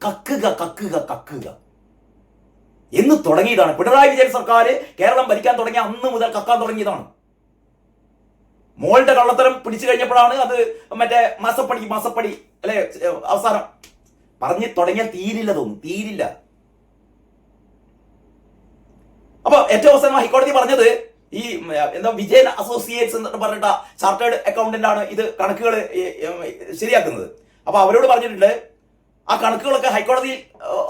കക്കുക കക്കുക കക്കുക എന്ന് തുടങ്ങിയതാണ്. പിണറായി വിജയൻ സർക്കാർ കേരളം ഭരിക്കാൻ തുടങ്ങിയ അന്ന് മുതൽ കക്കാൻ തുടങ്ങിയതാണ്. മോളുടെ കള്ളത്തരം പിടിച്ചു കഴിഞ്ഞപ്പോഴാണ് അത് മറ്റേ മാസപ്പടി അല്ലെ അവസാനം പറഞ്ഞ് തുടങ്ങിയാൽ തീരില്ല, തീരില്ല. അപ്പൊ ഏറ്റവും അവസാനം ഹൈക്കോടതി പറഞ്ഞത് ഈ വിജയൻ അസോസിയേറ്റ്സ് എന്ന് പറഞ്ഞിട്ട ചാർട്ടേഡ് അക്കൗണ്ടന്റ് ആണ് ഇത് കണക്കുകൾ ശരിയാക്കുന്നത്. അപ്പൊ അവരോട് പറഞ്ഞിട്ടുണ്ട് ആ കണക്കുകളൊക്കെ ഹൈക്കോടതിയിൽ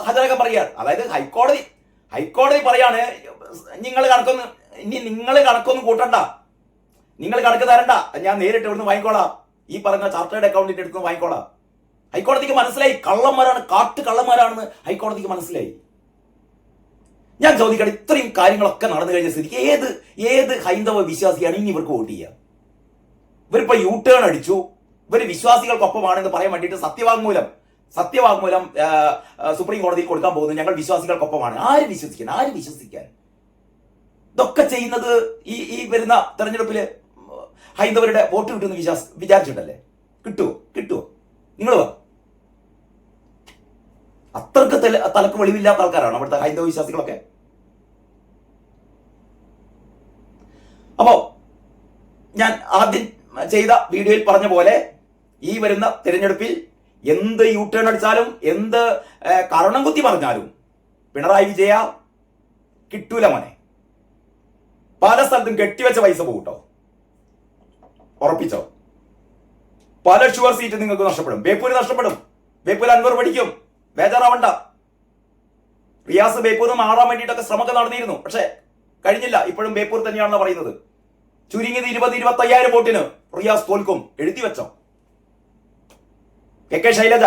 ഹാജരാക്കാൻ പറയുകയാണ്. അതായത് ഹൈക്കോടതി പറയാണ് നിങ്ങൾ കണക്കൊന്നും കൂട്ടണ്ട, നിങ്ങൾ കണക്ക് തരണ്ട, ഞാൻ നേരിട്ട് ഇവിടുന്ന് വാങ്ങിക്കോളാം, ഈ പറഞ്ഞ ചാർട്ടേഡ് അക്കൗണ്ടിന്റെ അടുത്ത് വാങ്ങിക്കോളാം. ഹൈക്കോടതിക്ക് മനസ്സിലായി കള്ളന്മാരാണ്, കള്ളന്മാരാണെന്ന് ഹൈക്കോടതിക്ക് മനസ്സിലായി. ഞാൻ ചോദിക്കട്ടെ, ഇത്രയും കാര്യങ്ങളൊക്കെ നടന്നു കഴിഞ്ഞ സ്ഥിതിക്ക് ഏത് ഹൈന്ദവ വിശ്വാസിയാണ് ഇനി ഇവർക്ക് വോട്ട് ചെയ്യുക? ഇവരിപ്പോ യു ടേൺ അടിച്ചു, ഇവർ വിശ്വാസികൾക്കൊപ്പമാണെന്ന് പറയാൻ വേണ്ടിയിട്ട് സത്യവാങ്മൂലം സുപ്രീം കോടതിയിൽ കൊടുക്കാൻ പോകുന്നു. ഞങ്ങൾ വിശ്വാസികൾക്കൊപ്പമാണ്. ആര് വിശ്വസിക്കാൻ? ഇതൊക്കെ ചെയ്യുന്നത് ഈ വരുന്ന തെരഞ്ഞെടുപ്പില് ഹൈന്ദവരുടെ വോട്ട് കിട്ടുമെന്ന് വിചാരിച്ചിട്ടല്ലേ? കിട്ടുമോ? നിങ്ങൾ അത്രക്ക് തലക്ക് വെളിവില്ലാത്ത ആൾക്കാരാണ് അവിടുത്തെ ഹൈന്ദവ വിശ്വാസികളൊക്കെ. അപ്പോ ഞാൻ ആദ്യം ചെയ്ത വീഡിയോയിൽ പറഞ്ഞ പോലെ ഈ വരുന്ന തിരഞ്ഞെടുപ്പിൽ എന്ത് യു ടേൺ അടിച്ചാലും എന്ത് കരണം കുത്തി പറഞ്ഞാലും പിണറായി വിജയ കിട്ടൂല മോനെ. പല സ്ഥലത്തും കെട്ടിവെച്ച പൈസ പോകട്ടോ, ഉറപ്പിച്ചോ. പല ഷുവർ സീറ്റ് നിങ്ങൾക്ക് നഷ്ടപ്പെടും. ബേപ്പൂര് നഷ്ടപ്പെടും. ബേപ്പൂർ അൻവർ പഠിക്കും, ബേജാറാവണ്ട. റിയാസ് ബേപ്പൂർ മാറാൻ വേണ്ടിയിട്ടൊക്കെ ശ്രമമൊക്കെ നടന്നിരുന്നു, പക്ഷെ കഴിഞ്ഞില്ല. ഇപ്പോഴും ബേപ്പൂർ തന്നെയാണെന്ന് പറയുന്നത്. ചുരുങ്ങിയത് 20-25,000 വോട്ടിന് റിയാസ് തോൽക്കും, എഴുതി വെച്ചോ. കെ ശൈലജ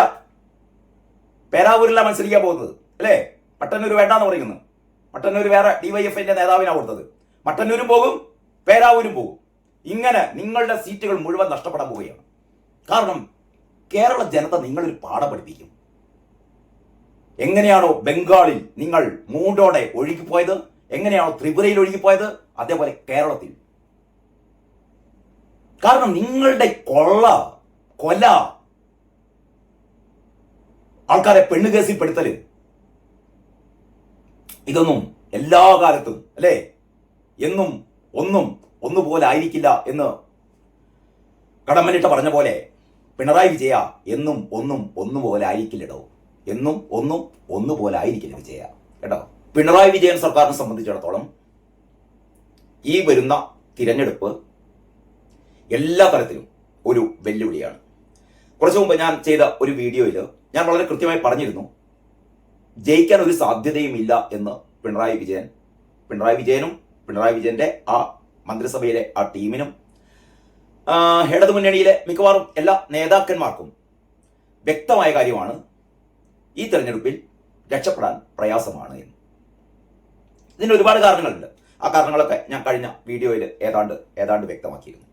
പേരാവൂരിലാണ് മത്സരിക്കാൻ പോകുന്നത് അല്ലേ? മട്ടന്നൂർ വേണ്ടാന്ന് പറയുന്നു. മട്ടന്നൂർ വേറെ ഡിവൈഎഫ്ഐന്റെ നേതാവിനാണ് കൊടുത്തത്. മട്ടന്നൂരും പോകും, പേരാവൂരും പോകും. ഇങ്ങനെ നിങ്ങളുടെ സീറ്റുകൾ മുഴുവൻ നഷ്ടപ്പെടാൻ പോവുകയാണ്. കാരണം കേരള ജനത നിങ്ങളൊരു പാഠം പഠിപ്പിക്കും. എങ്ങനെയാണോ ബംഗാളിൽ നിങ്ങൾ മൂണ്ടോടെ ഒഴുകിപ്പോയത്, എങ്ങനെയാണോ ത്രിപുരയിൽ ഒഴുകിപ്പോയത്, അതേപോലെ കേരളത്തിൽ. കാരണം നിങ്ങളുടെ കൊല, ആൾക്കാരെ പെണ്ണുകേസിൽ പെടുത്തല്, ഇതൊന്നും എല്ലാ കാലത്തും അല്ലേ എന്നും ഒന്നുപോലെ ആയിരിക്കില്ല എന്ന് കടമ്മനിട്ട പറഞ്ഞ പോലെ പിണറായി വിജയ എന്നും ഒന്നുപോലെ ആയിരിക്കില്ലടോ. എന്നും ഒന്നുപോലെ ആയിരിക്കില്ല വിജയ കേട്ടോ. പിണറായി വിജയൻ സർക്കാരിനെ സംബന്ധിച്ചിടത്തോളം ഈ വരുന്ന തിരഞ്ഞെടുപ്പ് എല്ലാ തരത്തിലും ഒരു വെല്ലുവിളിയാണ്. കുറച്ചു മുമ്പ് ഞാൻ ചെയ്ത ഒരു വീഡിയോയിൽ ഞാൻ വളരെ കൃത്യമായി പറഞ്ഞിരുന്നു, ജയിക്കാൻ ഒരു സാധ്യതയും ഇല്ല എന്ന് പിണറായി വിജയനും പിണറായി വിജയന്റെ ആ മന്ത്രിസഭയിലെ ആ ടീമിനും ഇടതു മുന്നണിയിലെ മിക്കവാറും എല്ലാ നേതാക്കന്മാർക്കും വ്യക്തമായ കാര്യമാണ് ഈ തെരഞ്ഞെടുപ്പിൽ രക്ഷപ്പെടാൻ പ്രയാസമാണ് എന്ന്. ഇതിന് ഒരുപാട് കാരണങ്ങളുണ്ട്. ആ കാരണങ്ങളൊക്കെ ഞാൻ കഴിഞ്ഞ വീഡിയോയിൽ ഏതാണ്ട് വ്യക്തമാക്കിയിരുന്നു.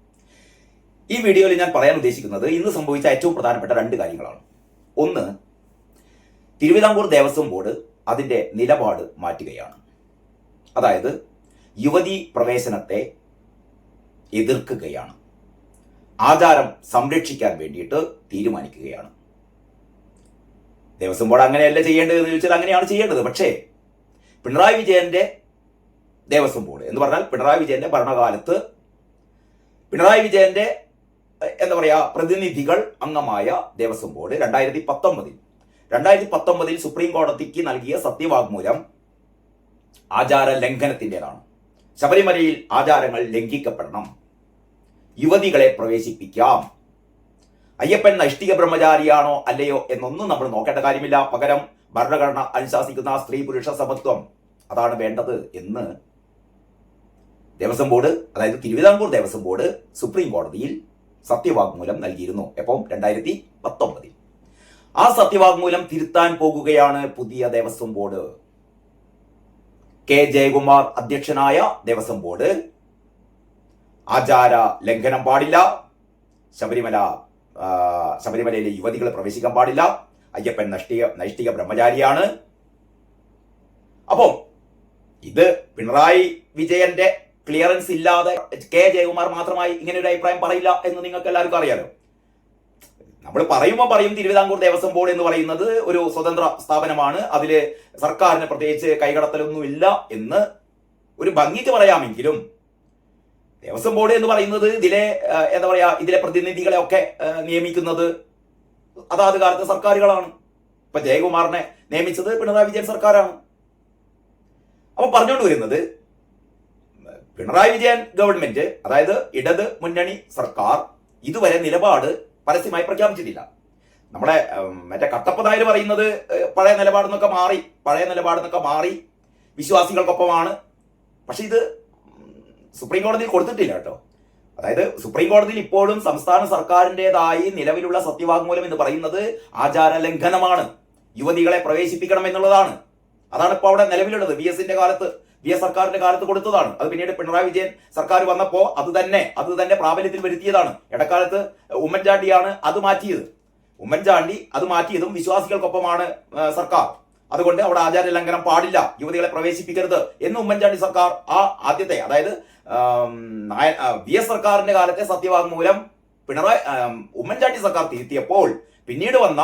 ഈ വീഡിയോയിൽ ഞാൻ പറയാൻ ഉദ്ദേശിക്കുന്നത് ഇന്ന് സംഭവിച്ച ഏറ്റവും പ്രധാനപ്പെട്ട 2 കാര്യങ്ങളാണ്. ഒന്ന്, തിരുവിതാംകൂർ ദേവസ്വം ബോർഡ് അതിന്റെ നിലപാട് മാറ്റുകയാണ്. അതായത് യുവതി പ്രവേശനത്തെ എതിർക്കുകയാണ്. ആചാരം സംരക്ഷിക്കാൻ വേണ്ടിയിട്ട് തീരുമാനിക്കുകയാണ്. ദേവസ്വം ബോർഡ് അങ്ങനെയല്ല ചെയ്യേണ്ടത് എന്ന് ചോദിച്ചാൽ അങ്ങനെയാണ് ചെയ്യേണ്ടത്. പക്ഷേ പിണറായി വിജയന്റെ ദേവസ്വം ബോർഡ് എന്ന് പറഞ്ഞാൽ പിണറായി വിജയന്റെ ഭരണകാലത്ത് പിണറായി വിജയന്റെ പ്രതിനിധികൾ അംഗമായ ദേവസ്വം ബോർഡ് 2019 സുപ്രീം കോടതിക്ക് നൽകിയ സത്യവാങ്മൂലം ആചാര ലംഘനത്തിൻ്റെതാണ്. ശബരിമലയിൽ ആചാരങ്ങൾ ലംഘിക്കപ്പെടണം, യുവതികളെ പ്രവേശിപ്പിക്കാം. അയ്യപ്പൻ നൈഷ്ഠിക ബ്രഹ്മചാരിയാണോ അല്ലയോ എന്നൊന്നും നമ്മൾ നോക്കേണ്ട കാര്യമില്ല. പകരം ഭരണഘടന അനുശാസിക്കുന്ന സ്ത്രീ പുരുഷ സമത്വം അതാണ് വേണ്ടത് എന്ന് ദേവസ്വം ബോർഡ്, അതായത് തിരുവിതാംകൂർ ദേവസ്വം ബോർഡ് സുപ്രീം കോടതിയിൽ സത്യവാങ്മൂലം നൽകിയിരുന്നു. എപ്പം 2019. ആ സത്യവാങ്മൂലം തിരുത്താൻ പോകുകയാണ് പുതിയ ദേവസ്വം ബോർഡ്. കെ ജയകുമാർ അധ്യക്ഷനായ ദേവസ്വം ബോർഡ് ആചാര ലംഘനം പാടില്ല, ശബരിമലയിലെ യുവതികളെ പ്രവേശിക്കാൻ പാടില്ല, അയ്യപ്പൻ നൈഷ്ഠിക ബ്രഹ്മചാരിയാണ്. അപ്പോൾ ഇത് പിണറായി വിജയന്റെ ക്ലിയറൻസ് ഇല്ലാതെ കെ ജയകുമാർ മാത്രമായി ഇങ്ങനെ ഒരു അഭിപ്രായം പറയില്ല എന്ന് നിങ്ങൾക്ക് എല്ലാവർക്കും അറിയാലോ. നമ്മൾ പറയുമ്പോൾ പറയും തിരുവിതാംകൂർ ദേവസ്വം ബോർഡ് എന്ന് പറയുന്നത് ഒരു സ്വതന്ത്ര സ്ഥാപനമാണ്, അതില് സർക്കാരിന് പ്രത്യേകിച്ച് കൈകടത്തലൊന്നുമില്ല എന്ന് ഒരു ഭംഗിക്ക് പറയാമെങ്കിലും ദേവസ്വം ബോർഡ് എന്ന് പറയുന്നത് ഇതിലെ എന്താ പറയാ, ഇതിലെ പ്രതിനിധികളെ ഒക്കെ നിയമിക്കുന്നത് അതാത് കാലത്തെ സർക്കാരുകളാണ്. ഇപ്പൊ ജയകുമാറിനെ നിയമിച്ചത് പിണറായി വിജയൻ സർക്കാരാണ്. അപ്പൊ പറഞ്ഞുകൊണ്ട് വരുന്നത് പിണറായി വിജയൻ ഗവൺമെന്റ്, അതായത് ഇടത് മുന്നണി സർക്കാർ ഇതുവരെ നിലപാട് പരസ്യമായി പ്രഖ്യാപിച്ചിട്ടില്ല. നമ്മുടെ മറ്റേ കട്ടപ്പ നായർ പറയുന്നത് പഴയ നിലപാടെന്നൊക്കെ മാറി വിശ്വാസികൾക്കൊപ്പമാണ്. പക്ഷെ ഇത് സുപ്രീം കോടതിയിൽ കൊടുത്തിട്ടില്ല കേട്ടോ. അതായത് സുപ്രീം കോടതിയിൽ ഇപ്പോഴും സംസ്ഥാന സർക്കാരിൻ്റെതായി നിലവിലുള്ള സത്യവാങ്മൂലം എന്ന് പറയുന്നത് ആചാര ലംഘനമാണ്, യുവതികളെ പ്രവേശിപ്പിക്കണം എന്നുള്ളതാണ്. അതാണ് ഇപ്പോൾ അവിടെ നിലവിലുള്ളത്. വി എസ് സർക്കാരിന്റെ കാലത്ത് കൊടുത്തതാണ്. അത് പിന്നീട് പിണറായി വിജയൻ സർക്കാർ വന്നപ്പോൾ അത് തന്നെ പ്രാബല്യത്തിൽ വരുത്തിയതാണ്. ഇടക്കാലത്ത് ഉമ്മൻചാണ്ടിയാണ് അത് മാറ്റിയത്. ഉമ്മൻചാണ്ടി അത് മാറ്റിയതും വിശ്വാസികൾക്കൊപ്പമാണ് സർക്കാർ. അതുകൊണ്ട് അവിടെ ആചാര ലംഘനം പാടില്ല, യുവതികളെ പ്രവേശിപ്പിക്കരുത് എന്ന് ഉമ്മൻചാണ്ടി സർക്കാർ ആ ആദ്യത്തെ, അതായത് വി എസ് സർക്കാരിന്റെ കാലത്തെ സത്യവാങ്മൂലം ഉമ്മൻചാണ്ടി സർക്കാർ തിരുത്തിയപ്പോൾ പിന്നീട് വന്ന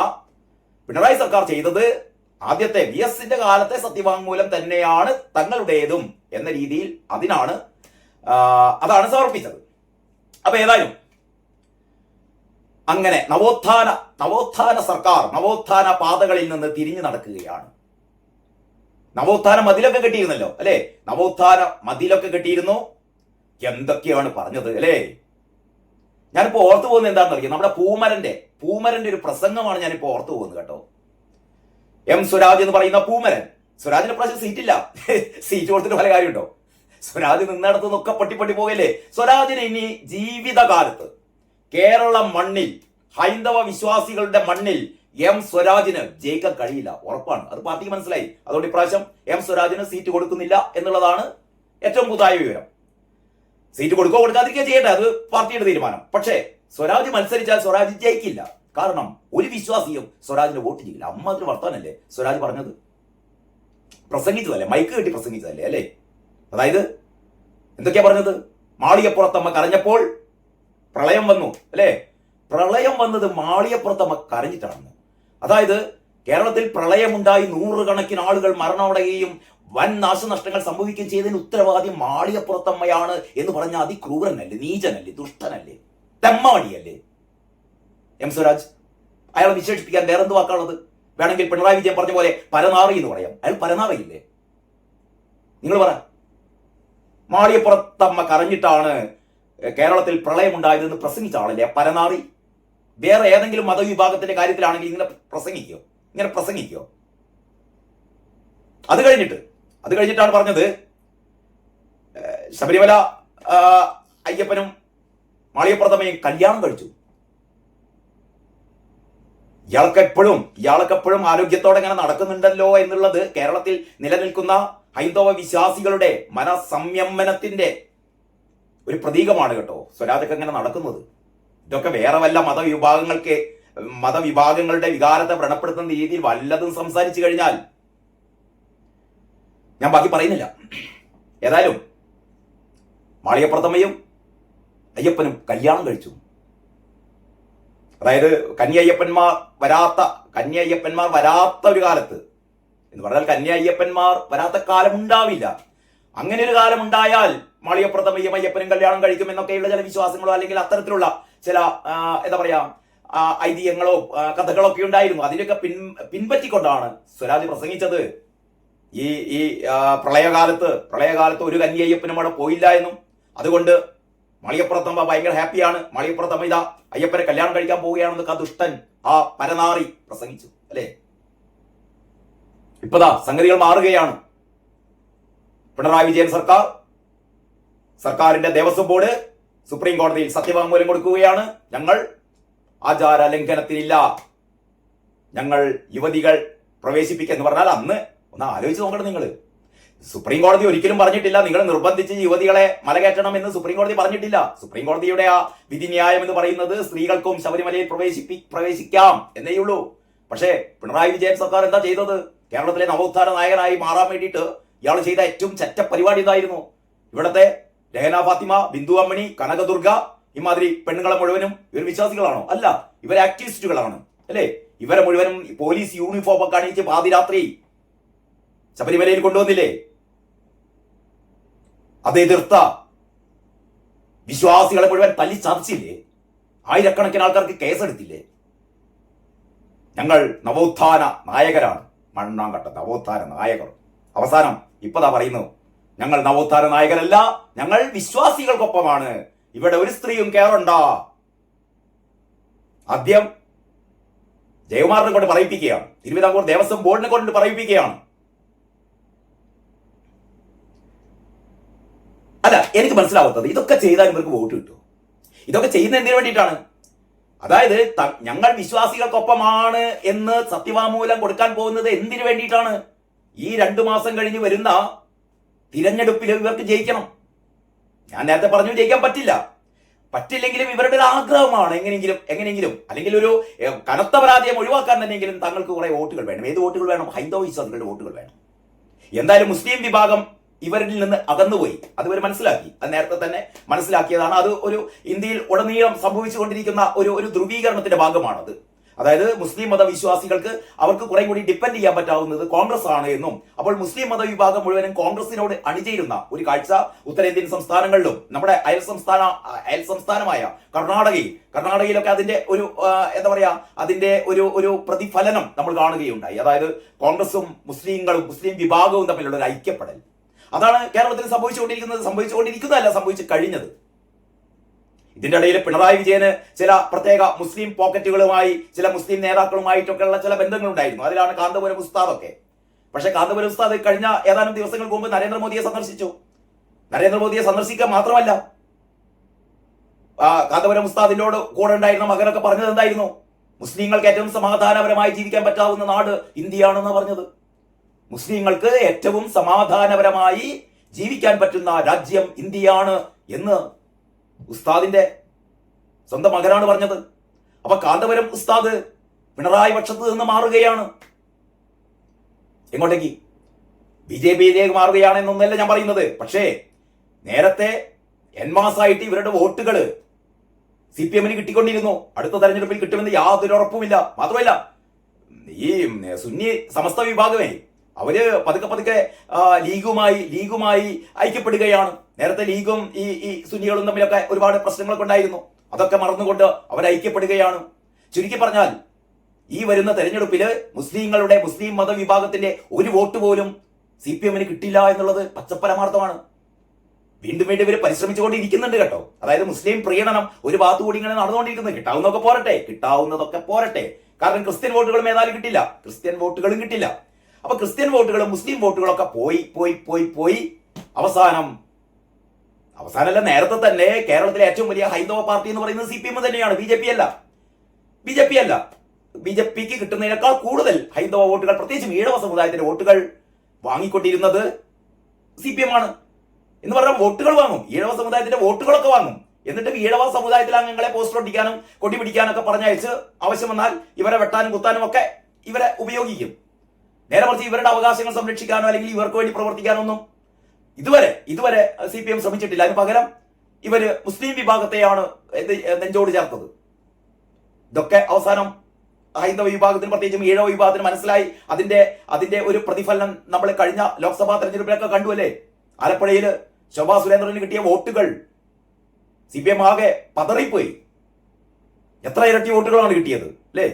പിണറായി സർക്കാർ ചെയ്തത് ആദ്യത്തെ വി എസിന്റെ കാലത്തെ സത്യവാങ്മൂലം തന്നെയാണ് തങ്ങളുടേതും എന്ന രീതിയിൽ അതാണ് സമർപ്പിച്ചത്. അപ്പൊ ഏതായാലും അങ്ങനെ നവോത്ഥാന സർക്കാർ നവോത്ഥാന പാതകളിൽ നിന്ന് തിരിഞ്ഞു നടക്കുകയാണ്. നവോത്ഥാന മതിലൊക്കെ കെട്ടിയിരുന്നല്ലോ അല്ലെ, നവോത്ഥാന മതിലൊക്കെ കെട്ടിയിരുന്നു. എന്തൊക്കെയാണ് പറഞ്ഞത് അല്ലേ. ഞാനിപ്പോ ഓർത്തു പോകുന്നത് എന്താണെന്ന് അറിയാം, നമ്മുടെ പൂമരന്റെ ഒരു പ്രസംഗമാണ് ഞാനിപ്പോ ഓർത്തു പോകുന്നത് കേട്ടോ. എം സ്വരാജ് എന്ന് പറയുന്ന പൂമരൻ, സ്വരാജിന് പ്രാവശ്യം സീറ്റില്ല, സീറ്റ് കൊടുത്തിട്ട് പല കാര്യമുണ്ടോ? സ്വരാജ് നിന്നിടത്ത് നിന്നൊക്കെ പൊട്ടി പോകല്ലേ. സ്വരാജിന് ഇനി ജീവിതകാലത്ത് കേരള മണ്ണിൽ ഹൈന്ദവ വിശ്വാസികളുടെ മണ്ണിൽ എം സ്വരാജിന് ജയിക്കാൻ കഴിയില്ല, ഉറപ്പാണ്. അത് പാർട്ടിക്ക് മനസ്സിലായി. അതുകൊണ്ട് ഇപ്രാവശ്യം എം സ്വരാജിന് സീറ്റ് കൊടുക്കുന്നില്ല എന്നുള്ളതാണ് ഏറ്റവും പുതിയ വിവരം. സീറ്റ് കൊടുക്കാതിരിക്കുക ചെയ്യട്ടെ, അത് പാർട്ടിയുടെ തീരുമാനം. പക്ഷേ സ്വരാജ് മത്സരിച്ചാൽ സ്വരാജ് ജയിക്കില്ല. കാരണം ഒരു വിശ്വാസിയും സ്വരാജിന് വോട്ട് ചെയ്യില്ല. അമ്മ വർത്താനല്ലേ സ്വരാജ് പറഞ്ഞത്, പ്രസംഗിച്ചതല്ലേ, മൈക്ക് കെട്ടി പ്രസംഗിച്ചതല്ലേ അല്ലേ. അതായത് എന്തൊക്കെയാ പറഞ്ഞത്? മാളികപ്പുറത്തമ്മ കരഞ്ഞപ്പോൾ പ്രളയം വന്നു അല്ലേ. പ്രളയം വന്നത് മാളികപ്പുറത്തമ്മ കരഞ്ഞിട്ടാണ്. അതായത് കേരളത്തിൽ പ്രളയമുണ്ടായി നൂറുകണക്കിന് ആളുകൾ മരണമടയുകയും വൻ നാശനഷ്ടങ്ങൾ സംഭവിക്കുകയും ചെയ്തതിന് ഉത്തരവാദി മാളികപ്പുറത്തമ്മയാണ് എന്ന് പറഞ്ഞ അതിക്രൂരനല്ലേ, നീചനല്ലേ, ദുഷ്ടനല്ലേ, തെമ്മാടിയല്ലേ എം സ്വരാജ്. അയാളെ വിശേഷിപ്പിക്കാൻ വേറെന്ത് വാക്കാണുള്ളത്? വേണമെങ്കിൽ പിണറായി വിജയൻ പറഞ്ഞ പോലെ പരനാറി എന്ന് പറയാം. അയാൾ പരനാറിയില്ലേ? നിങ്ങൾ പറ. മാളികപ്പുറത്തമ്മ കരഞ്ഞിട്ടാണ് കേരളത്തിൽ പ്രളയമുണ്ടായതെന്ന് പ്രസംഗിച്ച ആളല്ലേ പരനാറി. വേറെ ഏതെങ്കിലും മതവിഭാഗത്തിന്റെ കാര്യത്തിലാണെങ്കിൽ ഇങ്ങനെ പ്രസംഗിക്കോ? അത് കഴിഞ്ഞിട്ടാണ് പറഞ്ഞത് ശബരിമല അയ്യപ്പനും മാളികപ്പുറത്തമ്മയും കല്യാണം കഴിച്ചു. ഇയാൾക്കെപ്പോഴും ആരോഗ്യത്തോടെ ഇങ്ങനെ നടക്കുന്നുണ്ടല്ലോ എന്നുള്ളത് കേരളത്തിൽ നിലനിൽക്കുന്ന ഹൈന്ദവ വിശ്വാസികളുടെ മനസംയമനത്തിന്റെ ഒരു പ്രതീകമാണ് കേട്ടോ. സ്വരാജൊക്കെ ഇങ്ങനെ നടക്കുന്നത്. ഇതൊക്കെ വേറെ വല്ല മതവിഭാഗങ്ങളുടെ വികാരത്തെ വ്രണപ്പെടുത്തുന്ന രീതിയിൽ വല്ലതും സംസാരിച്ചു കഴിഞ്ഞാൽ ഞാൻ ബാക്കി പറയുന്നില്ല. ഏതായാലും മാളികപ്പുറത്തമ്മയും അയ്യപ്പനും കല്യാണം കഴിച്ചു. അതായത് കന്യയ്യപ്പന്മാർ വരാത്ത ഒരു കാലത്ത് എന്ന് പറഞ്ഞാൽ കന്യയ്യപ്പന്മാർ വരാത്ത കാലം ഉണ്ടാവില്ല. അങ്ങനെ ഒരു കാലം ഉണ്ടായാൽ മാളികപ്പുറത്തമ്മയും അയ്യപ്പനും കല്യാണം കഴിക്കും എന്നൊക്കെയുള്ള ചില വിശ്വാസങ്ങളോ അല്ലെങ്കിൽ അത്തരത്തിലുള്ള ചില എന്താ പറയാ ഐതിഹ്യങ്ങളോ കഥകളോ ഒക്കെ ഉണ്ടായിരുന്നു. അതിനൊക്കെ പിൻപറ്റിക്കൊണ്ടാണ് സ്വരാജ് പ്രസംഗിച്ചത്. ഈ പ്രളയകാലത്ത് ഒരു കന്യയ്യപ്പനും അവിടെ പോയില്ല എന്നും അതുകൊണ്ട് മാളികപ്പുറത്തമ്മ ഭയങ്കര ഹാപ്പിയാണ്, മാളികപ്പുറത്തമ്മ ഇതാ അയ്യപ്പനെ കല്യാണം കഴിക്കാൻ പോവുകയാണെന്നൊക്കെ ദുഷ്ടൻ ആ പരനാറി പ്രസംഗിച്ചു അല്ലേ. ഇപ്പതാ സംഗതികൾ മാറുകയാണ്. പിണറായി വിജയൻ സർക്കാരിന്റെ ദേവസ്വം ബോർഡ് സുപ്രീം കോടതിയിൽ സത്യവാങ്മൂലം കൊടുക്കുകയാണ്. ഞങ്ങൾ ആചാര ലംഘനത്തിനില്ല, ഞങ്ങൾ യുവതികൾ പ്രവേശിപ്പിക്കുക പറഞ്ഞാൽ അന്ന് ഒന്ന് ആലോചിച്ച് നോക്കണം. നിങ്ങൾ സുപ്രീം കോടതി ഒരിക്കലും പറഞ്ഞിട്ടില്ല നിങ്ങൾ നിർബന്ധിച്ച് യുവതികളെ മലകയറ്റണം എന്ന് സുപ്രീം കോടതി പറഞ്ഞിട്ടില്ല. സുപ്രീം കോടതിയുടെ ആ വിധിന്യായം എന്ന് പറയുന്നത് സ്ത്രീകൾക്കും ശബരിമലയിൽ പ്രവേശിക്കാം എന്നേ ഉള്ളൂ. പക്ഷേ പിണറായി വിജയൻ സർക്കാർ എന്താ ചെയ്തത്? കേരളത്തിലെ നവോത്ഥാന നായകനായി മാറാൻ വേണ്ടിയിട്ട് ഇയാൾ ചെയ്ത ഏറ്റവും ചെറ്റ പരിപാടി ഇതായിരുന്നു. ഇവിടത്തെ രഹന ഫാത്തിമ, ബിന്ദു അമ്മണി, കനകദുർഗ, ഇമാതിരി പെണ്ണുങ്ങളെ മുഴുവനും ഇവർ വിശ്വാസികളാണോ? അല്ല, ഇവർ ആക്ടിവിസ്റ്റുകളാണ്, അല്ലേ? ഇവരെ മുഴുവനും പോലീസ് യൂണിഫോം ഒക്കെ അണിയിച്ച് പാതിരാത്രി ശബരിമലയിൽ കൊണ്ടുവന്നില്ലേ? അത് എതിർത്ത വിശ്വാസികളെ മുഴുവൻ തല്ലി ചതച്ചില്ലേ? ആയിരക്കണക്കിന് ആൾക്കാർക്ക് കേസെടുത്തില്ലേ? ഞങ്ങൾ നവോത്ഥാന നായകരാണ്, മണ്ണാങ്കട്ട നവോത്ഥാന നായകർ. അവസാനം ഇപ്പതാ പറയുന്നു, ഞങ്ങൾ നവോത്ഥാന നായകരല്ല, ഞങ്ങൾ വിശ്വാസികൾക്കൊപ്പമാണ്, ഇവിടെ ഒരു സ്ത്രീയും കേറണ്ട. ആദ്യം ജയകുമാറിനെ കൊണ്ട് പറയിപ്പിക്കുകയാണ്, തിരുവിതാംകൂർ ദേവസ്വം ബോർഡിനെ കൊണ്ട് പറയിപ്പിക്കുകയാണ്. അല്ല, എനിക്ക് മനസ്സിലാവുന്നത് ഇതൊക്കെ ചെയ്താൽ ഇവർക്ക് വോട്ട് കിട്ടും. ഇതൊക്കെ ചെയ്യുന്ന എന്തിനു വേണ്ടിയിട്ടാണ്? അതായത് ഞങ്ങൾ വിശ്വാസികൾക്കൊപ്പമാണ് എന്ന് സത്യവാങ്മൂലം കൊടുക്കാൻ പോകുന്നത് എന്തിനു വേണ്ടിയിട്ടാണ്? ഈ 2 മാസം കഴിഞ്ഞ് വരുന്ന തിരഞ്ഞെടുപ്പിൽ ഇവർക്ക് ജയിക്കണം. ഞാൻ നേരത്തെ പറഞ്ഞു ജയിക്കാൻ പറ്റില്ലെങ്കിലും ഇവരുടെ ഒരു ആഗ്രഹമാണ് എങ്ങനെയെങ്കിലും അല്ലെങ്കിൽ ഒരു കനത്ത പരാജയം ഒഴിവാക്കാൻ തന്നെയെങ്കിലും തങ്ങൾക്ക് കുറെ വോട്ടുകൾ വേണം. ഏത് വോട്ടുകൾ വേണം? ഹൈന്ദവ വിശ്വാസികളുടെ വോട്ടുകൾ വേണം. എന്തായാലും മുസ്ലിം വിഭാഗം ഇവരിൽ നിന്ന് അകന്നുപോയി, അത് ഇവർ മനസ്സിലാക്കി. അത് നേരത്തെ തന്നെ മനസ്സിലാക്കിയതാണ്. അത് ഒരു ഇന്ത്യയിൽ ഉടനീളം സംഭവിച്ചുകൊണ്ടിരിക്കുന്ന ഒരു ധ്രുവീകരണത്തിന്റെ ഭാഗമാണത്. അതായത് മുസ്ലിം മതവിശ്വാസികൾക്ക് അവർക്ക് കുറെ കൂടി ഡിപ്പെൻഡ് ചെയ്യാൻ പറ്റാവുന്നത് കോൺഗ്രസ് ആണ് എന്നും, അപ്പോൾ മുസ്ലിം മതവിഭാഗം മുഴുവനും കോൺഗ്രസിനോട് അണിചേരുന്ന ഒരു കാഴ്ച ഉത്തരേന്ത്യൻ സംസ്ഥാനങ്ങളിലും നമ്മുടെ അയൽ സംസ്ഥാനമായ കർണാടകയിലൊക്കെ അതിന്റെ ഒരു എന്താ പറയാ, അതിന്റെ ഒരു പ്രതിഫലനം നമ്മൾ കാണുകയുണ്ടായി. അതായത് കോൺഗ്രസും മുസ്ലിം വിഭാഗവും തമ്മിലുള്ള ഒരു ഐക്യപ്പെടൽ. അതാണ് കേരളത്തിൽ സംഭവിച്ചു കഴിഞ്ഞത്. ഇതിന്റെ ഇടയിൽ പിണറായി വിജയന് ചില പ്രത്യേക മുസ്ലിം പോക്കറ്റുകളുമായി ചില മുസ്ലിം നേതാക്കളുമായിട്ടൊക്കെയുള്ള ചില ബന്ധങ്ങളുണ്ടായിരുന്നു. അതിലാണ് കാന്തപുരം ഉസ്താദൊക്കെ. പക്ഷെ കാന്തപുരം ഉസ്താദ് കഴിഞ്ഞ ഏതാനും ദിവസങ്ങൾക്ക് മുമ്പ് നരേന്ദ്രമോദിയെ സന്ദർശിച്ചു. നരേന്ദ്രമോദിയെ സന്ദർശിക്കുക മാത്രമല്ല, കാന്തപുരം ഉസ്താദിനോട് കൂടെ ഉണ്ടായിരുന്ന മകനൊക്കെ പറഞ്ഞത് എന്തായിരുന്നു? മുസ്ലിങ്ങൾക്ക് ഏറ്റവും സമാധാനപരമായി ജീവിക്കാൻ പറ്റാവുന്ന നാട് ഇന്ത്യയാണെന്ന് പറഞ്ഞത്. മുസ്ലിങ്ങൾക്ക് ഏറ്റവും സമാധാനപരമായി ജീവിക്കാൻ പറ്റുന്ന രാജ്യം ഇന്ത്യയാണ് എന്ന് ഉസ്താദിന്റെ സ്വന്തം മകനാണ് പറഞ്ഞത്. അപ്പൊ കാന്തപുരം ഉസ്താദ് പിണറായി പക്ഷത്ത് നിന്ന് മാറുകയാണ്. എങ്ങോട്ടേക്ക്? BJPയിലേക്ക് മാറുകയാണെന്നൊന്നല്ല ഞാൻ പറയുന്നത്. പക്ഷേ നേരത്തെ എന്മാസായിട്ട് ഇവരുടെ വോട്ടുകൾ CPM-ന് കിട്ടിക്കൊണ്ടിരുന്നു. അടുത്ത തെരഞ്ഞെടുപ്പിൽ കിട്ടുമെന്ന് യാതൊരു ഉറപ്പുമില്ല. മാത്രമല്ല ഈ സുന്നി സമസ്ത വിഭാഗമേ അവര് പതുക്കെ ലീഗുമായി ഐക്യപ്പെടുകയാണ്. നേരത്തെ ലീഗും ഈ സുന്നികളും തമ്മിലൊക്കെ ഒരുപാട് പ്രശ്നങ്ങളൊക്കെ ഉണ്ടായിരുന്നു. അതൊക്കെ മറന്നുകൊണ്ട് അവർ ഐക്യപ്പെടുകയാണ്. ചുരുക്കി പറഞ്ഞാൽ ഈ വരുന്ന തെരഞ്ഞെടുപ്പില് മുസ്ലിം മതവിഭാഗത്തിന്റെ ഒരു വോട്ട് പോലും CPM-ന് കിട്ടില്ല എന്നുള്ളത് പച്ചപ്പരമാർത്ഥമാണ്. വീണ്ടും ഇവർ പരിശ്രമിച്ചുകൊണ്ടിരിക്കുന്നുണ്ട് കേട്ടോ. അതായത് മുസ്ലിം പ്രീണനം ഒരു ഭാഗത്തു കൂടി ഇങ്ങനെ നടന്നുകൊണ്ടിരിക്കുന്നത്. കിട്ടാവുന്നതൊക്കെ പോരട്ടെ. കാരണം ക്രിസ്ത്യൻ വോട്ടുകളും ഏതായാലും കിട്ടില്ല, ക്രിസ്ത്യൻ വോട്ടുകളും കിട്ടില്ല. അപ്പൊ ക്രിസ്ത്യൻ വോട്ടുകളും മുസ്ലിം വോട്ടുകളൊക്കെ പോയി അവസാനമല്ല, നേരത്തെ തന്നെ കേരളത്തിലെ ഏറ്റവും വലിയ ഹൈന്ദവ പാർട്ടി എന്ന് പറയുന്നത് CPM തന്നെയാണ്, BJP അല്ല. BJPക്ക് കിട്ടുന്നതിനേക്കാൾ കൂടുതൽ ഹൈന്ദവ വോട്ടുകൾ, പ്രത്യേകിച്ചും ഈഴവ സമുദായത്തിന്റെ വോട്ടുകൾ വാങ്ങിക്കൊണ്ടിരുന്നത് CPM ആണ്. എന്ന് പറഞ്ഞാൽ വോട്ടുകൾ വാങ്ങും, ഈഴവ സമുദായത്തിന്റെ വോട്ടുകളൊക്കെ വാങ്ങും. എന്നിട്ട് ഈഴവ സമുദായത്തിലെ അംഗങ്ങളെ പോസ്റ്റർ ഒട്ടിക്കാനും കൊടി പിടിക്കാനൊക്കെ പറഞ്ഞയച്ച് ആവശ്യം വന്നാൽ ഇവരെ വെട്ടാനും കുത്താനും ഒക്കെ ഇവരെ ഉപയോഗിക്കും. നേരെ മറിച്ച് ഇവരുടെ അവകാശങ്ങൾ സംരക്ഷിക്കാനോ അല്ലെങ്കിൽ ഇവർക്ക് വേണ്ടി പ്രവർത്തിക്കാനോ ഒന്നും ഇതുവരെ CPM ശ്രമിച്ചിട്ടില്ല. അതിന് പകരം ഇവര് മുസ്ലിം വിഭാഗത്തെയാണ് നെഞ്ചോട് ചേർത്തത്. ഇതൊക്കെ അവസാനം ഹൈന്ദവ വിഭാഗത്തിന്, പ്രത്യേകിച്ചും ഈഴവ വിഭാഗത്തിന് മനസ്സിലായി. അതിന്റെ ഒരു പ്രതിഫലനം നമ്മൾ കഴിഞ്ഞ ലോക്സഭാ തെരഞ്ഞെടുപ്പിലൊക്കെ കണ്ടു അല്ലേ? ആലപ്പുഴയില് ശോഭാ സുരേന്ദ്രന് കിട്ടിയ വോട്ടുകൾ CPM ആകെ പതറിപ്പോയി. എത്ര ഇരട്ടി വോട്ടുകളാണ് കിട്ടിയത് അല്ലേ?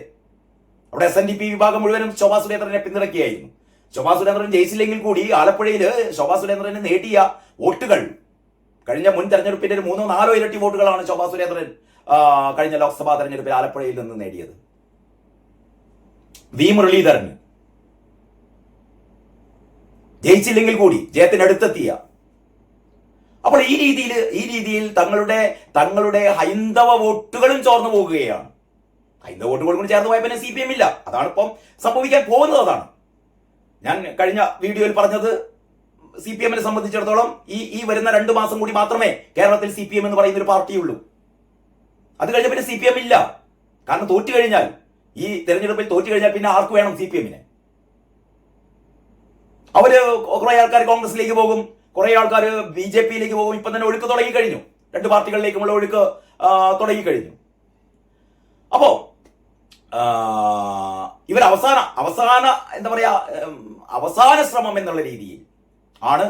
അവിടെ SNDP വിഭാഗം മുഴുവനും ശോഭാ സുരേന്ദ്രനെ പിന്തുണയ്ക്കുകയായിരുന്നു. ശോഭാ സുരേന്ദ്രൻ ജയിച്ചില്ലെങ്കിൽ കൂടി ആലപ്പുഴയില് ശോഭാ സുരേന്ദ്രന് നേടിയ വോട്ടുകൾ കഴിഞ്ഞ മുൻ തെരഞ്ഞെടുപ്പിന്റെ 3-4 ഇരട്ടി വോട്ടുകളാണ് ശോഭാ സുരേന്ദ്രൻ കഴിഞ്ഞ ലോക്സഭാ തെരഞ്ഞെടുപ്പിൽ ആലപ്പുഴയിൽ നിന്ന് നേടിയത്. വി മുരളീധരൻ ജയിച്ചില്ലെങ്കിൽ കൂടി ജയത്തിനടുത്തെത്തിയ. അപ്പോൾ ഈ രീതിയിൽ തങ്ങളുടെ ഹൈന്ദവ വോട്ടുകളും ചോർന്നു പോകുകയാണ്. ഹൈന്ദവ വോട്ടുകളും കൂടി ചേർന്ന് പോയ പിന്നെ CPM ഇല്ല. അതാണ് ഇപ്പം സംഭവിക്കാൻ പോകുന്നത്. അതാണ് ഞാൻ കഴിഞ്ഞ വീഡിയോയിൽ പറഞ്ഞത്. CPM-നെ സംബന്ധിച്ചിടത്തോളം ഈ വരുന്ന 2 മാസം കൂടി മാത്രമേ കേരളത്തിൽ CPM എന്ന് പറയുന്ന ഒരു പാർട്ടിയുള്ളൂ. അത് കഴിഞ്ഞ പിന്നെ CPM ഇല്ല. കാരണം ഈ തെരഞ്ഞെടുപ്പിൽ തോറ്റു കഴിഞ്ഞാൽ പിന്നെ ആർക്ക് വേണം CPM-നെ? അവര് കുറെ ആൾക്കാർ കോൺഗ്രസിലേക്ക് പോകും, കുറെ ആൾക്കാർ BJPയിലേക്ക് പോകും. ഇപ്പം തന്നെ ഒഴുക്ക് തുടങ്ങി കഴിഞ്ഞു. 2 പാർട്ടികളിലേക്കുമുള്ള ഒഴുക്ക് തുടങ്ങിക്കഴിഞ്ഞു. അപ്പോ ഇവർ അവസാന എന്താ പറയാ അവസാന ശ്രമം എന്നുള്ള രീതിയിൽ ആണ്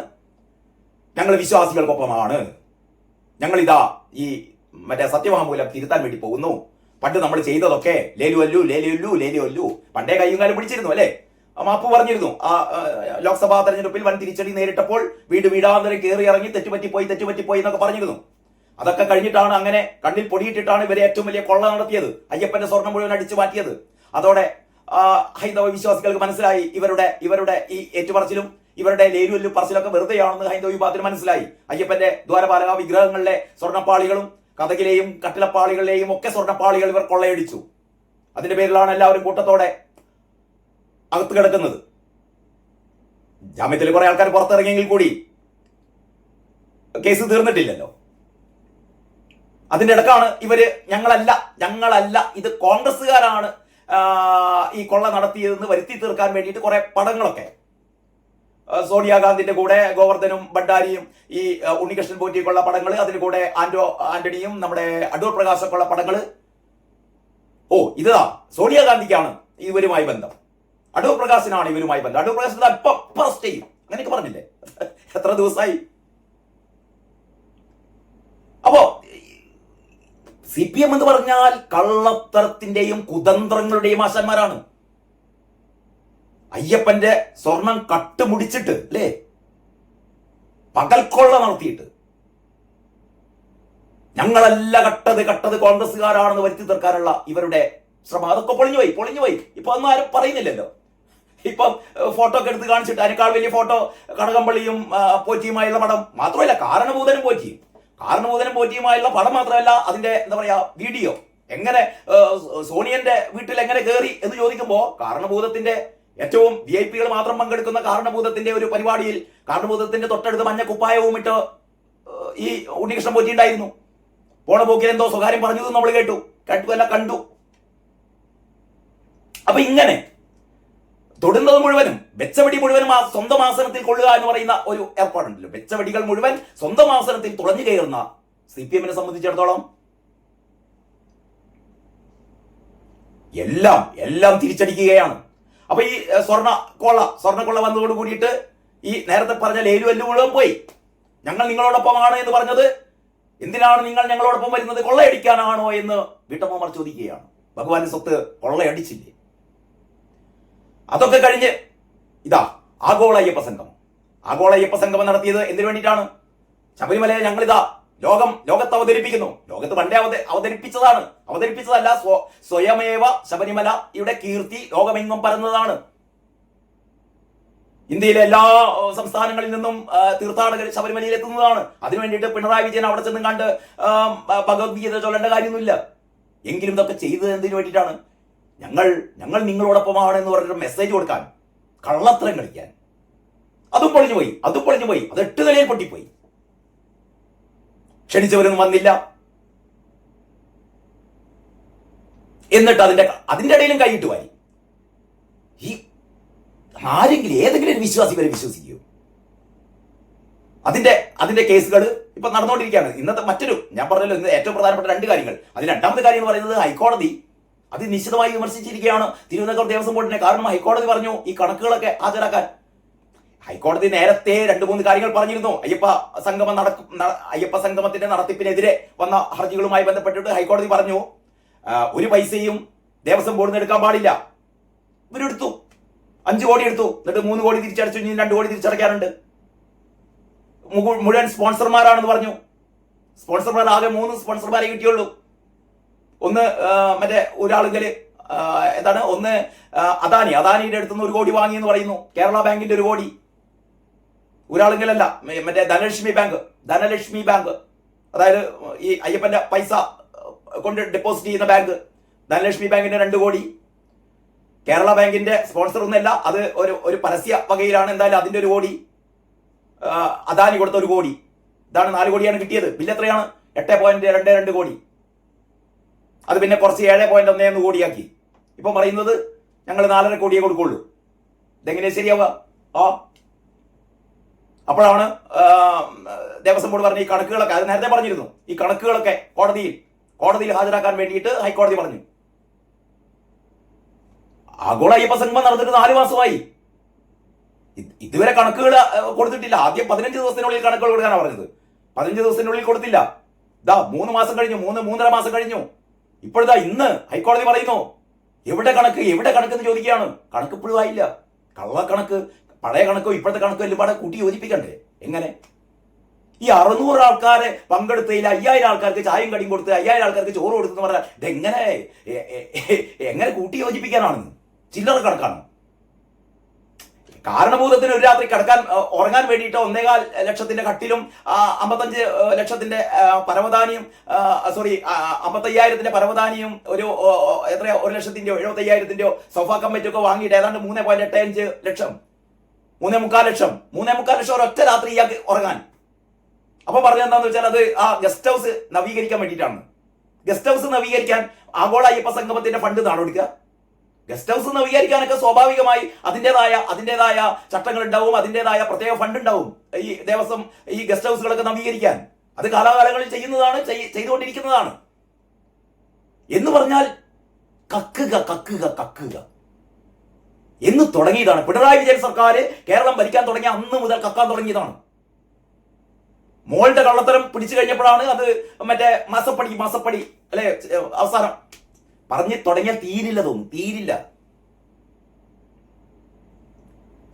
ഞങ്ങൾ വിശ്വാസികൾക്കൊപ്പമാണ്, ഞങ്ങളിതാ ഈ മറ്റേ സത്യവാങ്മൂലം തിരുത്താൻ വേണ്ടി പോകുന്നു, പണ്ട് നമ്മൾ ചെയ്തതൊക്കെ ലേലു പണ്ടേ കയ്യും കാലം പിടിച്ചിരുന്നു അല്ലേ, മാപ്പ് പറഞ്ഞിരുന്നു. ആ ലോക്സഭാ തെരഞ്ഞെടുപ്പിൽ വൻ തിരിച്ചടി നേരിട്ടപ്പോൾ വീടാന്തരം കയറി ഇറങ്ങി തെറ്റുപറ്റിപ്പോയി എന്നൊക്കെ പറഞ്ഞിരുന്നു. അതൊക്കെ കഴിഞ്ഞിട്ടാണ് അങ്ങനെ കണ്ണിൽ പൊടിയിട്ടിട്ടാണ് ഇവരെ ഏറ്റവും വലിയ കൊള്ള നടത്തിയത്, അയ്യപ്പന്റെ സ്വർണം മുഴുവൻ അടിച്ചു മാറ്റിയത്. അതോടെ ഹൈന്ദവ വിശ്വാസികൾക്ക് മനസ്സിലായി ഇവരുടെ ഈ ഏറ്റുപറച്ചിലും ഇവരുടെ ലേലുവല്ലു പറച്ചിലൊക്കെ വെറുതെയാണെന്ന് ഹൈന്ദവ വിഭാഗത്തിന് മനസ്സിലായി. അയ്യപ്പന്റെ ദ്വാരപാലക വിഗ്രഹങ്ങളിലെ സ്വർണ്ണപ്പാളികളും കഥകിലെയും കട്ടിലപ്പാളികളിലെയും ഒക്കെ സ്വർണ്ണപ്പാളികൾ ഇവർ കൊള്ളയടിച്ചു. അതിന്റെ പേരിലാണ് എല്ലാവരും കൂട്ടത്തോടെ അകത്ത് കിടക്കുന്നത്. ജാമ്യത്തിൽ കുറെ ആൾക്കാർ പുറത്തിറങ്ങിയെങ്കിൽ കൂടി കേസ് തീർന്നിട്ടില്ലല്ലോ. അതിന്റെ ഇടക്കാണ് ഇവര് ഞങ്ങളല്ല ഇത് കോൺഗ്രസ്സുകാരാണ് ഈ കൊള്ള നടത്തിയതെന്ന് വരുത്തി തീർക്കാൻ വേണ്ടിയിട്ട് കുറെ പടങ്ങളൊക്കെ സോണിയാഗാന്ധിന്റെ കൂടെ ഗോവർദ്ധനും ഭണ്ഡാരിയും ഈ ഉണ്ണികൃഷ്ണൻ പോറ്റിയൊക്കെയുള്ള പടങ്ങൾ, അതിന് കൂടെ ആന്റണിയും നമ്മുടെ അടൂർ പ്രകാശൊക്കെയുള്ള പടങ്ങൾ. ഇതാ സോണിയാഗാന്ധിക്കാണ് ഇവരുമായി ബന്ധം, അടൂർ പ്രകാശിനാണ് ഇവരുമായി ബന്ധം, അടൂർ പ്രകാശ് അപ്പം അറസ്റ്റ് ചെയ്യും അങ്ങനെയൊക്കെ പറഞ്ഞില്ലേ, എത്ര ദിവസമായി. അപ്പോ CPM എന്ന് പറഞ്ഞാൽ കള്ളത്തരത്തിന്റെയും കുതന്ത്രങ്ങളുടെയും ആശാന്മാരാണ്. അയ്യപ്പന്റെ സ്വർണം കട്ടുമുടിച്ചിട്ട് അല്ലേ, പകൽക്കൊള്ള നടത്തിയിട്ട് ഞങ്ങളല്ല കട്ടത് കോൺഗ്രസ്സുകാരാണെന്ന് വരുത്തി തീർക്കാനുള്ള ഇവരുടെ ശ്രമം അതൊക്കെ പൊളിഞ്ഞു പോയി. ഇപ്പൊ ഒന്നും ആരും പറയുന്നില്ലല്ലോ. ഇപ്പം ഫോട്ടോ ഒക്കെ എടുത്ത് കാണിച്ചിട്ട് അതിനേക്കാൾ വലിയ ഫോട്ടോ കടകംപള്ളിയും പോറ്റിയുമായുള്ള പടം മാത്രമല്ല, കാരണഭൂതനും പോറ്റിയുമായുള്ള പടം മാത്രമല്ല, അതിന്റെ എന്താ പറയാ വീഡിയോ എങ്ങനെ സോണിയന്റെ വീട്ടിൽ എങ്ങനെ കയറി എന്ന് ചോദിക്കുമ്പോ കാരണഭൂതത്തിന്റെ ഏറ്റവും VIP മാത്രം പങ്കെടുക്കുന്ന കാരണഭൂതത്തിന്റെ ഒരു പരിപാടിയിൽ കാരണഭൂതത്തിന്റെ തൊട്ടടുത്ത് മഞ്ഞ കുപ്പായവും ഇട്ട് ഈ ഉണ്ണികൃഷ്ണൻ പോറ്റി ഉണ്ടായിരുന്നു. പോണ പോക്കിൽ എന്തോ സ്വകാര്യം പറഞ്ഞത് നമ്മൾ കണ്ടു. അപ്പൊ ഇങ്ങനെ തൊടുന്നത് മുഴുവനും വെച്ചവെടി മുഴുവനും ആ സ്വന്തം ആസനത്തിൽ കൊള്ളുക എന്ന് പറയുന്ന ഒരു ഏർപ്പാടുണ്ടല്ലോ. വെച്ചവെടികൾ മുഴുവൻ സ്വന്തം ആസനത്തിൽ തുളഞ്ഞു കയറുന്ന CPM സംബന്ധിച്ചിടത്തോളം എല്ലാം തിരിച്ചടിക്കുകയാണ്. അപ്പൊ ഈ സ്വർണ്ണക്കൊള്ള വന്നതോട് കൂടിയിട്ട് ഈ നേരത്തെ പറഞ്ഞ ലേലുവല്ലു മുഴുവൻ പോയി. ഞങ്ങൾ നിങ്ങളോടൊപ്പമാണ് എന്ന് പറഞ്ഞത് എന്തിനാണ് നിങ്ങൾ ഞങ്ങളോടൊപ്പം വരുന്നത്, കൊള്ളയടിക്കാനാണോ എന്ന് വീട്ടമ്മമാർ ചോദിക്കുകയാണ്. ഭഗവാന്റെ സ്വത്ത് കൊള്ളയടിച്ചില്ലേ? അതൊക്കെ കഴിഞ്ഞ് ഇതാ ആഗോള അയ്യപ്പ സംഗമം നടത്തിയത് എന്തിനു വേണ്ടിയിട്ടാണ്? ശബരിമലയെ ഞങ്ങളിതാ ലോകത്ത് അവതരിപ്പിക്കുന്നു. ലോകത്ത് പണ്ടേ അവതരിപ്പിച്ചതല്ല, സ്വയമേവ ശബരിമലയുടെ കീർത്തി ലോകമെങ്ങും പരന്നതാണ്. ഇന്ത്യയിലെ എല്ലാ സംസ്ഥാനങ്ങളിൽ നിന്നും തീർത്ഥാടകർ ശബരിമലയിൽ എത്തുന്നതാണ്. അതിനു വേണ്ടിയിട്ട് പിണറായി വിജയൻ അവിടെ ചെന്നും കണ്ട് ഭഗവത്ഗീത ചൊല്ലേണ്ട കാര്യമൊന്നുമില്ല. എങ്കിലും ഇതൊക്കെ ചെയ്തത് എന്തിനു വേണ്ടിയിട്ടാണ്? ഞങ്ങൾ നിങ്ങളോടൊപ്പമാണ് എന്ന് പറഞ്ഞൊരു മെസ്സേജ് കൊടുക്കാൻ, കള്ളത്തരം കളിക്കാൻ. അതും പൊളിഞ്ഞു പോയി. അത് 8 നിലയിൽ പൊട്ടിപ്പോയി. ക്ഷണിച്ചവരൊന്നും വന്നില്ല. എന്നിട്ട് അതിന്റെ ഇടയിലും കൈയിട്ട് വാരി. ഈ ഏതെങ്കിലും ഒരു വിശ്വാസി വരെ വിശ്വസിക്കൂ? അതിന്റെ കേസുകൾ ഇപ്പൊ നടന്നുകൊണ്ടിരിക്കുകയാണ്. ഇന്നത്തെ ഞാൻ പറഞ്ഞല്ലോ, ഇന്ന് ഏറ്റവും പ്രധാനപ്പെട്ട 2 കാര്യങ്ങൾ. അതിൽ 2ാമത്തെ കാര്യം എന്ന് പറയുന്നത് ഹൈക്കോടതി അത് നിശ്ചിതമായി വിമർശിച്ചിരിക്കുകയാണ് തിരുവനന്തപുരം ദേവസ്വം ബോർഡിനെ. കാരണം ഹൈക്കോടതി പറഞ്ഞു ഈ കണക്കുകളൊക്കെ ഹാജരാക്കാൻ. ഹൈക്കോടതി നേരത്തെ 2-3 കാര്യങ്ങൾ പറഞ്ഞിരുന്നു. അയ്യപ്പ സംഗമത്തിന്റെ നടത്തിപ്പിനെതിരെ വന്ന ഹർജികളുമായി ബന്ധപ്പെട്ടിട്ട് ഹൈക്കോടതി പറഞ്ഞു ഒരു പൈസയും ദേവസ്വം ബോർഡിൽ നിന്ന് എടുക്കാൻ പാടില്ല. ഇവരെടുത്തു, 5 കോടി എടുത്തു. എന്നിട്ട് 3 കോടി തിരിച്ചടച്ചു, ഇനി 2 കോടി തിരിച്ചടയ്ക്കാനുണ്ട്. മുഴുവൻ സ്പോൺസർമാരാണെന്ന് പറഞ്ഞു. സ്പോൺസർമാർ ആകെ 3 സ്പോൺസർമാരെ കിട്ടിയുള്ളൂ. ഒന്ന് മറ്റേ ഒരാളുകള് ഒന്ന് അദാനിയുടെ അടുത്തുനിന്ന് 1 കോടി വാങ്ങി എന്ന് പറയുന്നു. കേരള ബാങ്കിന്റെ 1 കോടി. ഒരാളുകളല്ല, മറ്റേ ധനലക്ഷ്മി ബാങ്ക്, അതായത് ഈ അയ്യപ്പന്റെ പൈസ കൊണ്ട് ഡെപ്പോസിറ്റ് ചെയ്യുന്ന ബാങ്ക്, ധനലക്ഷ്മി ബാങ്കിന്റെ 2 കോടി. കേരള ബാങ്കിന്റെ സ്പോൺസർ ഒന്നല്ല, അത് ഒരു പരസ്യ വകയിലാണ്. എന്തായാലും അതിന്റെ 1 കോടി. അദാനി കൊടുത്ത 1 കോടി. ഇതാണ് 4 കോടിയാണ് കിട്ടിയത്. ബില്ല് എത്രയാണ്? 8.22 കോടി. അത് പിന്നെ കുറച്ച് 7.11 കോടിയാക്കി. ഇപ്പൊ പറയുന്നത് ഞങ്ങൾ 4.5 കോടിയെ കൊടുക്കുള്ളൂ. ഇതെങ്ങനെ ശരിയാവുക? അപ്പോഴാണ് ദേവസ്വം ബോർഡ് പറഞ്ഞ ഈ കണക്കുകളൊക്കെ, അത് നേരത്തെ പറഞ്ഞിരുന്നു, ഈ കണക്കുകളൊക്കെ കോടതിയിൽ കോടതിയിൽ ഹാജരാക്കാൻ വേണ്ടിയിട്ട് ഹൈക്കോടതി പറഞ്ഞു. ആഗോള അയ്യപ്പ സംഗമം നടന്നിട്ട് 4 മാസമായി. ഇതുവരെ കണക്കുകൾ കൊടുത്തിട്ടില്ല. ആദ്യം 15 ദിവസത്തിനുള്ളിൽ കണക്കുകൾ കൊടുക്കാനാണ് പറഞ്ഞത്. 15 ദിവസത്തിനുള്ളിൽ കൊടുത്തില്ല. 3 മാസം കഴിഞ്ഞു, 3.5 മാസം കഴിഞ്ഞു. ഇപ്പോഴാ ഇന്ന് ഹൈക്കോടതി പറയുന്നു എവിടെ കണക്ക് എന്ന് ചോദിക്കുകയാണ്. കണക്ക് ഇപ്പോഴും ആയില്ല. കള്ളക്കണക്ക്, പഴയ കണക്കോ ഇപ്പോഴത്തെ കണക്കോ എല്ലാം പാടെ കൂട്ടി യോജിപ്പിക്കണ്ടേ? എങ്ങനെ ഈ 600 ആൾക്കാരെ പങ്കെടുത്തതിൽ 5000 ആൾക്കാർക്ക് ചായയും കടിയും കൊടുത്ത് 5000 ആൾക്കാർക്ക് ചോറ് കൊടുത്തെന്ന് പറഞ്ഞാൽ ഇതെങ്ങനെ എങ്ങനെ കൂട്ടി യോജിപ്പിക്കാനാണെന്ന്? ചില്ലറ കണക്കാണ്. കാരണഭൂതത്തിന് ഒരു രാത്രി കിടക്കാൻ ഉറങ്ങാൻ വേണ്ടിയിട്ട് 1.25 ലക്ഷത്തിന്റെ കട്ടിലും 55 ലക്ഷത്തിന്റെ പരവതാനിയും 55,000ത്തിന്റെ പരവതാനിയും ഒരു എത്രയോ 1,00,000ന്റെയോ 75,000ന്റെയോ സോഫ കമ്മിറ്റൊക്കെ വാങ്ങിയിട്ട് ഏതാണ്ട് 3.85 ലക്ഷം 3.25 ലക്ഷം 3.25 ലക്ഷം ഒരൊറ്റ രാത്രി ഇയാൾക്ക് ഉറങ്ങാൻ. അപ്പൊ പറഞ്ഞെന്താന്ന് വെച്ചാൽ അത് ആ ഗസ്റ്റ് ഹൗസ് നവീകരിക്കാൻ വേണ്ടിയിട്ടാണ്. ഗസ്റ്റ് ഹൗസ് നവീകരിക്കാൻ ആഗോള അയ്യപ്പ സംഗമത്തിന്റെ ഫണ്ട് നാടോടിക്കുക. ഗസ്റ്റ് ഹൗസ് നവീകരിക്കാനൊക്കെ സ്വാഭാവികമായി അതിൻ്റെതായ ചട്ടങ്ങൾ ഉണ്ടാവും, അതിൻ്റെതായ പ്രത്യേക ഫണ്ട് ഉണ്ടാവും. ഈ ദേവസ്വം ഈ ഗസ്റ്റ് ഹൗസുകളൊക്കെ നവീകരിക്കാൻ അത് കാലാകാലങ്ങളിൽ ചെയ്തുകൊണ്ടിരിക്കുന്നതാണ്. എന്ന് പറഞ്ഞാൽ കക്കുക എന്ന് തുടങ്ങിയതാണ്. പിണറായി വിജയൻ സർക്കാർ കേരളം ഭരിക്കാൻ തുടങ്ങിയ അന്ന് മുതൽ കക്കാൻ തുടങ്ങിയതാണ്. മോളുടെ കള്ളത്തരം പിടിച്ചു കഴിഞ്ഞപ്പോഴാണ് അത് മറ്റേ മാസപ്പടി അല്ലെ അവസാനം പറഞ്ഞു തുടങ്ങിയാൽ തീരില്ല.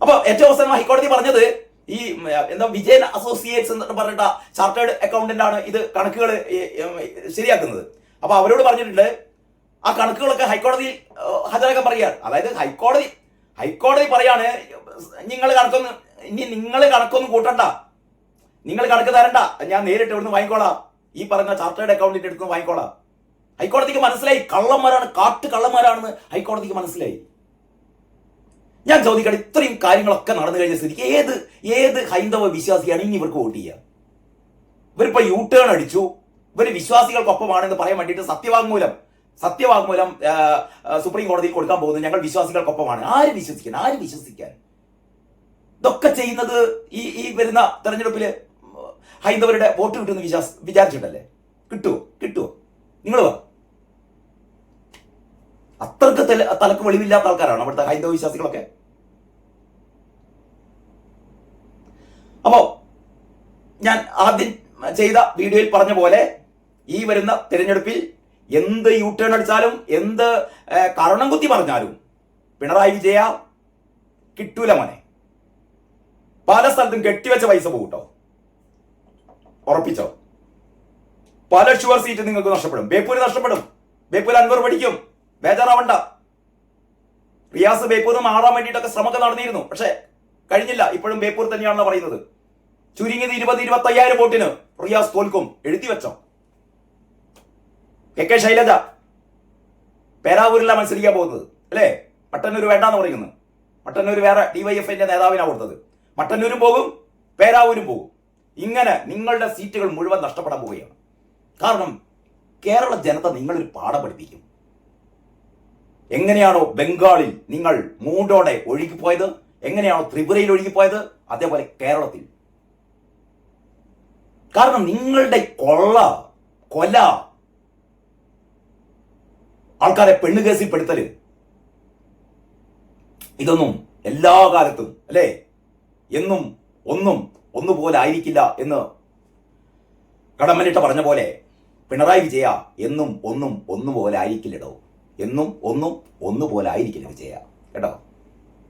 അപ്പൊ ഏറ്റവും അവസാനം ഹൈക്കോടതി പറഞ്ഞത് ഈ വിജയൻ അസോസിയേറ്റ്സ് എന്ന് പറഞ്ഞിട്ട ചാർട്ടേഡ് അക്കൗണ്ടന്റ് ആണ് ഇത് കണക്കുകൾ ശരിയാക്കുന്നത്. അപ്പൊ അവരോട് പറഞ്ഞിട്ടുണ്ട് ആ കണക്കുകളൊക്കെ ഹൈക്കോടതിയിൽ ഹാജരാക്കാൻ പറയുകയാണ്. അതായത് ഹൈക്കോടതി പറയാണ് നിങ്ങൾ കണക്കൊന്നും കൂട്ടണ്ട, നിങ്ങൾ കണക്ക് തരണ്ട, ഞാൻ നേരിട്ട് ഇവിടുന്ന് വാങ്ങിക്കോളാം, ഈ പറയുന്ന ചാർട്ടേഡ് അക്കൗണ്ടിന്റെ അടുത്ത് വാങ്ങിക്കോളാം. ഹൈക്കോടതിക്ക് മനസ്സിലായി കള്ളന്മാരാണെന്ന് ഹൈക്കോടതിക്ക് മനസ്സിലായി. ഞാൻ ചോദിക്കട്ടെ, ഇത്രയും കാര്യങ്ങളൊക്കെ നടന്നു കഴിഞ്ഞ സ്ഥിതിക്ക് ഏത് ഹൈന്ദവ വിശ്വാസിയാണ് ഇനി ഇവർക്ക് വോട്ട് ചെയ്യുക? ഇവരിപ്പോ യു-ടേൺ അടിച്ചു. ഇവർ വിശ്വാസികൾക്കൊപ്പമാണെന്ന് പറയാൻ വേണ്ടിയിട്ട് സത്യവാങ്മൂലം സുപ്രീം കോടതിയിൽ കൊടുക്കാൻ പോകുന്നത് ഞങ്ങൾ വിശ്വാസികൾക്കൊപ്പമാണ്. ആര് വിശ്വസിക്കാൻ? ഇതൊക്കെ ചെയ്യുന്നത് ഈ വരുന്ന തെരഞ്ഞെടുപ്പില് ഹൈന്ദവരുടെ വോട്ട് കിട്ടുമെന്ന് വിചാരിച്ചിട്ടല്ലേ? കിട്ടുമോ? നിങ്ങൾ വാ. അത്രക്ക് തലക്ക് വെളിവില്ലാത്ത ആൾക്കാരാണ് അവിടുത്തെ ഹൈന്ദവ വിശ്വാസികളൊക്കെ. അപ്പോ ഞാൻ ആദ്യം ചെയ്ത വീഡിയോയിൽ പറഞ്ഞ പോലെ ഈ വരുന്ന തിരഞ്ഞെടുപ്പിൽ എന്ത് യു-ടേൺ അടിച്ചാലും എന്ത് കരണം കുത്തി പറഞ്ഞാലും പിണറായി വിജയ കിട്ടൂല മോനെ. പല സ്ഥലത്തും കെട്ടിവെച്ച പൈസ പോകട്ടോ, ഉറപ്പിച്ചോ. പല ഷുവർ സീറ്റ് നിങ്ങൾക്ക് നഷ്ടപ്പെടും. ബേപ്പൂര് നഷ്ടപ്പെടും. ബേപ്പൂർ അൻവർ പഠിക്കും, ബേജാറാവണ്ട. റിയാസ് ബേപ്പൂർ മാറാൻ വേണ്ടിയിട്ടൊക്കെ ശ്രമമൊക്കെ നടന്നിരുന്നു, പക്ഷെ കഴിഞ്ഞില്ല. ഇപ്പോഴും ബേപ്പൂർ തന്നെയാണെന്ന് പറയുന്നത്. ചുരുങ്ങിയത് 20-25,000 വോട്ടിന് റിയാസ് തോൽക്കും, എഴുതി വെച്ചോ. കെ ശൈലജ പേരാവൂരിലാണ് മത്സരിക്കാൻ പോകുന്നത് അല്ലേ? മട്ടന്നൂർ വേണ്ടാന്ന് പറയുന്നു. മട്ടന്നൂർ വേറെ DYFന്റെ നേതാവിനാണ് കൊടുത്തത്. മട്ടന്നൂരും പോകും, പേരാവൂരും പോകും. ഇങ്ങനെ നിങ്ങളുടെ സീറ്റുകൾ മുഴുവൻ നഷ്ടപ്പെടാൻ പോവുകയാണ്. കാരണം കേരള ജനത നിങ്ങളൊരു പാഠം പഠിപ്പിക്കും. എങ്ങനെയാണോ ബംഗാളിൽ നിങ്ങൾ മൂടോടെ ഒഴുകിപ്പോയത്, എങ്ങനെയാണോ ത്രിപുരയിൽ ഒഴുകിപ്പോയത്, അതേപോലെ കേരളത്തിൽ. കാരണം നിങ്ങളുടെ കൊല, ആൾക്കാരെ പെണ്ണുകേസിൽ പെടുത്തല്, ഇതൊന്നും എല്ലാ കാലത്തും അല്ലേ എന്നും ഒന്നുപോലെ ആയിരിക്കില്ല എന്ന് കടമ്മനിട്ട പറഞ്ഞ പോലെ പിണറായി വിജയ എന്നും ഒന്നുപോലെ ആയിരിക്കില്ലടോ. എന്നും ഒന്നുപോലെ ആയിരിക്കില്ല വിജയ കേട്ടോ.